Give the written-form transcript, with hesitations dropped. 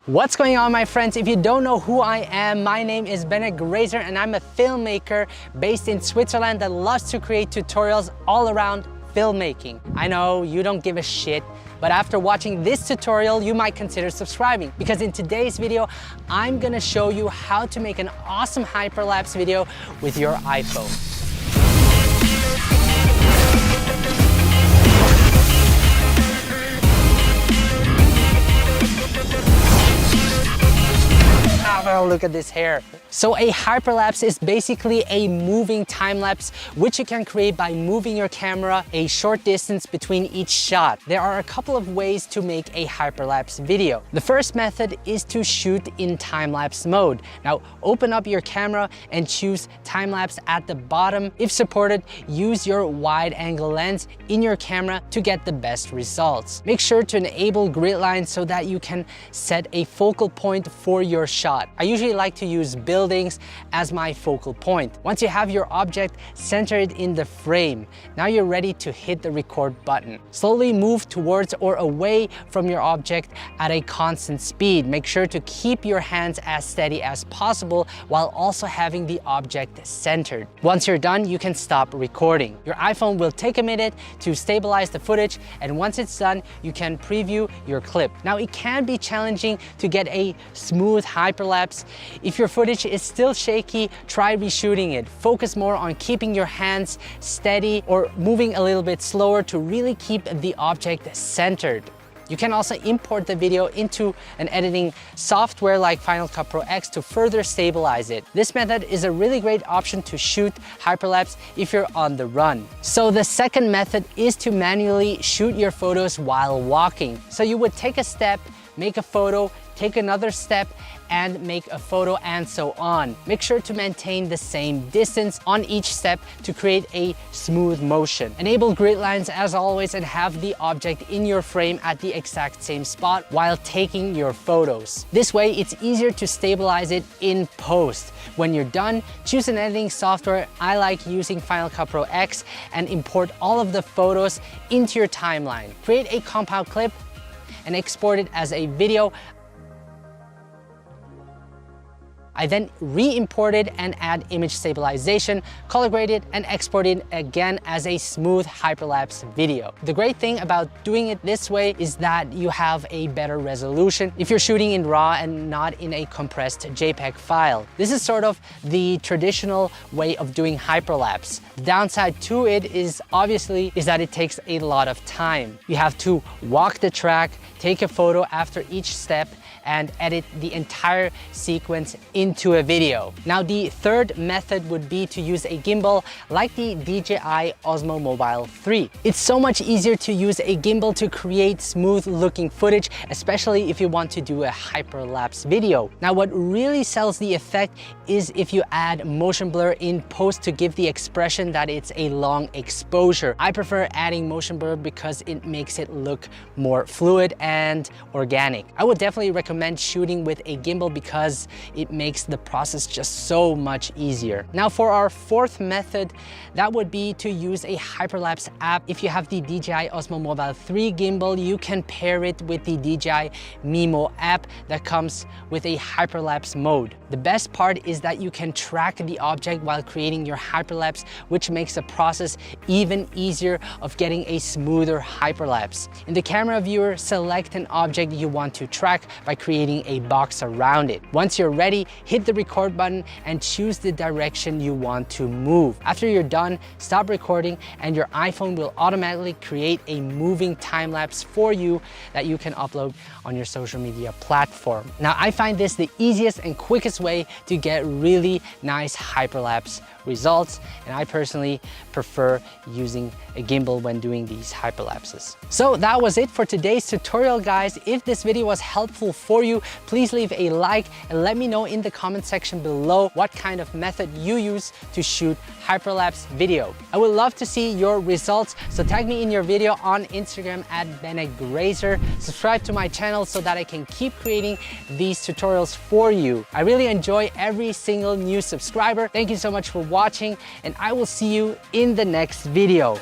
What's going on, my friends? If you don't know who I am, my name is Bennett Grazer and I'm a filmmaker based in Switzerland that loves to create tutorials all around filmmaking. I know you don't give a shit, but after watching this tutorial, you might consider subscribing, because in today's video, I'm gonna show you how to make an awesome hyperlapse video with your iPhone. Oh, look at this hair. So a hyperlapse is basically a moving time-lapse which you can create by moving your camera a short distance between each shot. There are a couple of ways to make a hyperlapse video. The first method is to shoot in time-lapse mode. Now open up your camera and choose time-lapse at the bottom. If supported, use your wide-angle lens in your camera to get the best results. Make sure to enable grid lines so that you can set a focal point for your shot. I usually like to use buildings as my focal point. Once you have your object centered in the frame, now you're ready to hit the record button. Slowly move towards or away from your object at a constant speed. Make sure to keep your hands as steady as possible while also having the object centered. Once you're done, you can stop recording. Your iPhone will take a minute to stabilize the footage, and once it's done, you can preview your clip. Now, it can be challenging to get a smooth hyperlapse. If your footage is still shaky, try reshooting it. Focus more on keeping your hands steady or moving a little bit slower to really keep the object centered. You can also import the video into an editing software like Final Cut Pro X to further stabilize it. This method is a really great option to shoot hyperlapse if you're on the run. So the second method is to manually shoot your photos while walking. So you would take a step, make a photo, take another step, and make a photo, and so on. Make sure to maintain the same distance on each step to create a smooth motion. Enable grid lines as always and have the object in your frame at the exact same spot while taking your photos. This way it's easier to stabilize it in post. When you're done, choose an editing software. I like using Final Cut Pro X and import all of the photos into your timeline. Create a compound clip and export it as a video. I then re-import it and add image stabilization, color grade it, and export it again as a smooth hyperlapse video. The great thing about doing it this way is that you have a better resolution if you're shooting in RAW and not in a compressed JPEG file. This is sort of the traditional way of doing hyperlapse. The downside to it is obviously that it takes a lot of time. You have to walk the track, take a photo after each step, and edit the entire sequence into a video. Now, the third method would be to use a gimbal like the DJI Osmo Mobile 3. It's so much easier to use a gimbal to create smooth looking footage, especially if you want to do a hyperlapse video. Now, what really sells the effect is if you add motion blur in post to give the expression that it's a long exposure. I prefer adding motion blur because it makes it look more fluid and organic. I would definitely recommend shooting with a gimbal because it makes the process just so much easier. Now, for our fourth method, that would be to use a hyperlapse app. If you have the DJI Osmo Mobile 3 gimbal, you can pair it with the DJI Mimo app that comes with a hyperlapse mode. The best part is that you can track the object while creating your hyperlapse, which makes the process even easier of getting a smoother hyperlapse. In the camera viewer, select an object you want to track by creating a box around it. Once you're ready, hit the record button and choose the direction you want to move. After you're done, stop recording and your iPhone will automatically create a moving time lapse for you that you can upload on your social media platform. Now, I find this the easiest and quickest way to get really nice hyperlapse results, and I personally prefer using a gimbal when doing these hyperlapses. So that was it for today's tutorial, guys. If this video was helpful for you, please leave a like and let me know in the comment section below what kind of method you use to shoot hyperlapse video. I would love to see your results, so tag me in your video on Instagram at Bennett Grazer. Subscribe to my channel so that I can keep creating these tutorials for you. I really enjoy every single new subscriber. Thank you so much for watching, and I will see you in the next video.